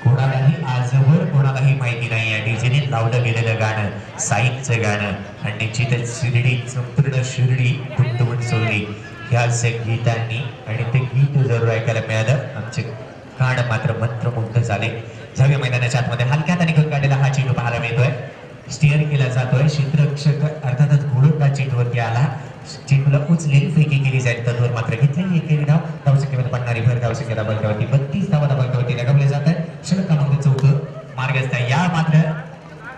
कोणालाही आजवर कोणालाही माहिती नाही आहे डीजेने लावलं गेलेलं गाणं साईंचं गाणं. आणि निश्चितच शिर्डी, संपूर्ण शिर्डी टुमटुमून सोडली ह्या गीतांनी. आणि ते गीत जरूर ऐकायला मिळालं. आमचे कान मात्र मंत्रमुग्ध झाले. जाऊया मैदानाच्या आतमध्ये. हलक्या हाताने घेऊन काढलेला हा चेंडू पाहायला मिळतोय. स्टिअर केला जातोय. क्षेत्ररक्षक अर्थातच गोलंदाज चेंडूवरती आला. चेंडूला उचलेली फेकी केली जाईल तत्वर मात्र घेतलेली एकेरी धाव. धावसंख्येमध्ये पडणारी भर धावसंख्येला फलकावरती 32 धावा फलकावरती लगावले जात आहेत. षटक क्रमांक 4 मार्गस्थ. या मात्र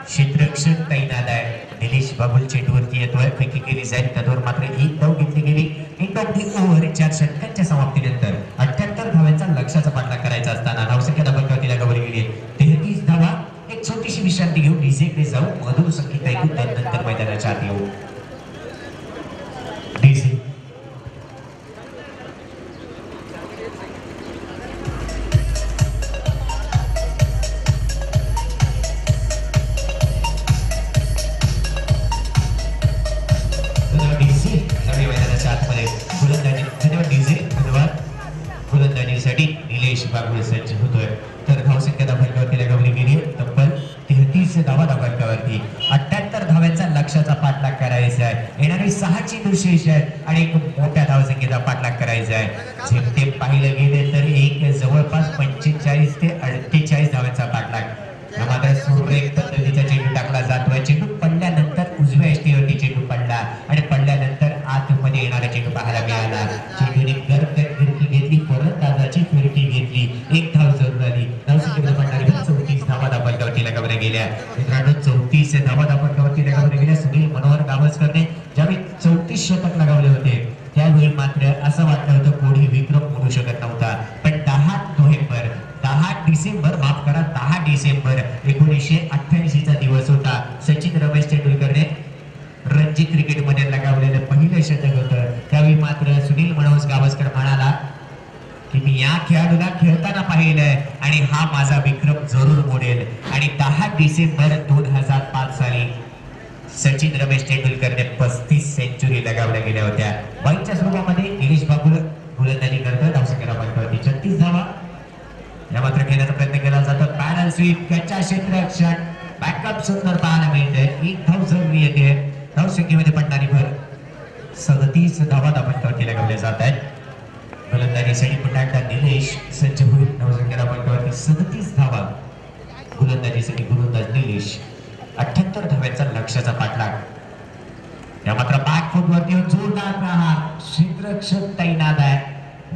क्षेत्ररक्षक तैनात आहे. निलेश बाबुल चेंडूवरती येतोय. फेकी केली जाईल तत्वर मात्र 1 धाव घेतली गेली. End of the over. 4 षटकांच्या समाप्तीनंतर 78 धाव्यांचा लक्ष्याचा पाठलाग करायचा असताना धावसंख्येला फलकावरती लगावली गेली 33 धावा. एक छोटीशी विश्रांती घेऊन डीजेकडे जाऊ. मधुर संगीत ऐकू. त्यानंतर मैदानाच्या आत येऊ. डीजे निलेश बागुल सज्ज होतोय. तर धावसंख्या धावफलकावरती लगावली गेली तब्बल 33 धावा धावफलकावरती. 78 धाव्यांचा लक्ष्याचा पाठलाग करायचा आहे. येणारी 6ची दुशेष आहे आणि एक मोठ्या धावसंख्येचा पाठलाग करायचा आहे. जेमतेम पाहिलं गेले तर एक जवळपास 45 ते 48 धाव्यांचा पाठलाग. मात्र सुरेख पद्धतीचा चेंडू टाकला जातोय. चेंडू पडल्यानंतर उजव्या यष्टीवरती चेंडू पडला आणि पडल्यानंतर आतमध्ये येणारा चेंडू पाहायला मिळाला. चेंडूने फिरकी घेतली, फलंदाजाची फिरकी घेतली, एक धाव जरूर आली. धावसंख्येमध्ये पडणारी 34 धावा धावफलकावरती लगावल्या गेल्या. मित्रांनो 34 धावा धावफलकावरती लगावल्या गेल्या. सुनील मनोहर गावस्करने ज्यावेळी 34 शतक लगावले होते त्यावेळी मात्र असं वाटलं होतं कोणी विक्रम मोडू शकत नव्हता. पण 10 डिसेंबर 1988 चा दिवस होता. सचिन रमेश तेंडुलकरने रणजी क्रिकेटमध्ये लगावलेलं पहिलं शतक होतं. त्यावेळी मात्र सुनील मनोहर गावस्कर म्हणाला की मी या खेळाडूला खेळताना पाहिलंय आणि हा माझा विक्रम जरूर मोडेल. आणि 10 डिसेंबर 2005 साली सचिन रमेश तेंडुलकरने 35 सेंचुरी लगावल्या गेल्या होत्या. वाईच्या स्वरूपामध्ये निलेश बागुल गोलंदाजी करतोय. धावसंख्या धावफलकावरती 36 धावा. या मात्र घेण्याचा प्रयत्न केला जातो. पॅनल स्वीप, कच्चा क्षेत्ररक्षण, बॅकअप सुंदर पाहायला मिळते. एक धाव जरूर येते. धावसंख्येमध्ये पडणारी भर 37 धावा धावफलकावरती लगावल्या जात आहेत. गोलंदाजीसाठी पुन्हा एकदा निलेश सज्ज होईल. धावसंख्या धावफलकावरती 37 धावा. गोलंदाजीसाठी गोलंदाज निलेश 78 धाव्यांचा लक्ष्याचा पाठलाग. या मात्र बॅक फुटवरती जोरदार प्रहार, क्षेत्ररक्षक तैनात आहे.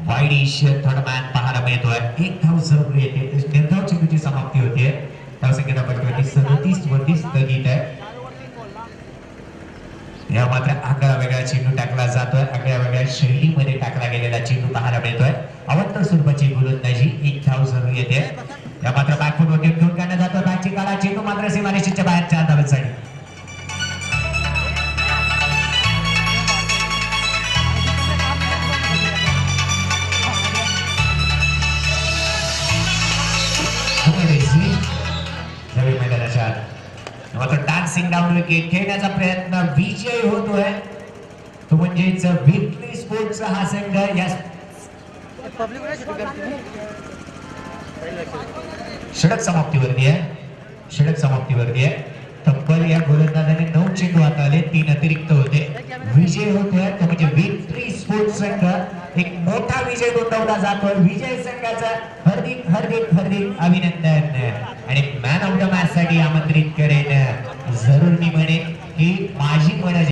वाईडिश थर्डमॅन पाहायला मिळतोय. एक धाव जरूर येते. निर्धाव चेंडूची समाप्ती होते. धावसंख्या धावफलकावरती 37 वरती स्थगित आहे. या मात्र आगळा वेगळा चेंडू टाकला जातोय. आगळ्या वेगळ्या शैलीमध्ये टाकला गेलेला चेंडू पाहायला मिळतोय. अवंतर स्वरूपाची गोलंदाजी, एक धाव जरूर येते. या मात्र बॅकफुटवरती घेऊन काढण्यात जातोय. बॅकची काढा, चेंडू मात्र सीमारेषेच्या बाहेर 4 धावांसाठी. मात्र डान्सिंग डाऊन विकेट खेळण्याचा प्रयत्न विजय होतोय. तो म्हणजेच विक्टरी स्पोर्ट्सचा हा संघ या षटक समाप्तीवरती आहे. तब्बल या गोलंदाजाने 9 चेंडू हाताळले, 3 अतिरिक्त होते. विजय होतोय तो म्हणजे विक्टरी स्पोर्ट्स संघ एक मोठा विजय नोंदवला जातोय. विजय संघाचा हार्दिक अभिनंदन. आणि मॅन ऑफ द मॅच साठी आमंत्रित करेन. जरूर मी म्हणेन की माझी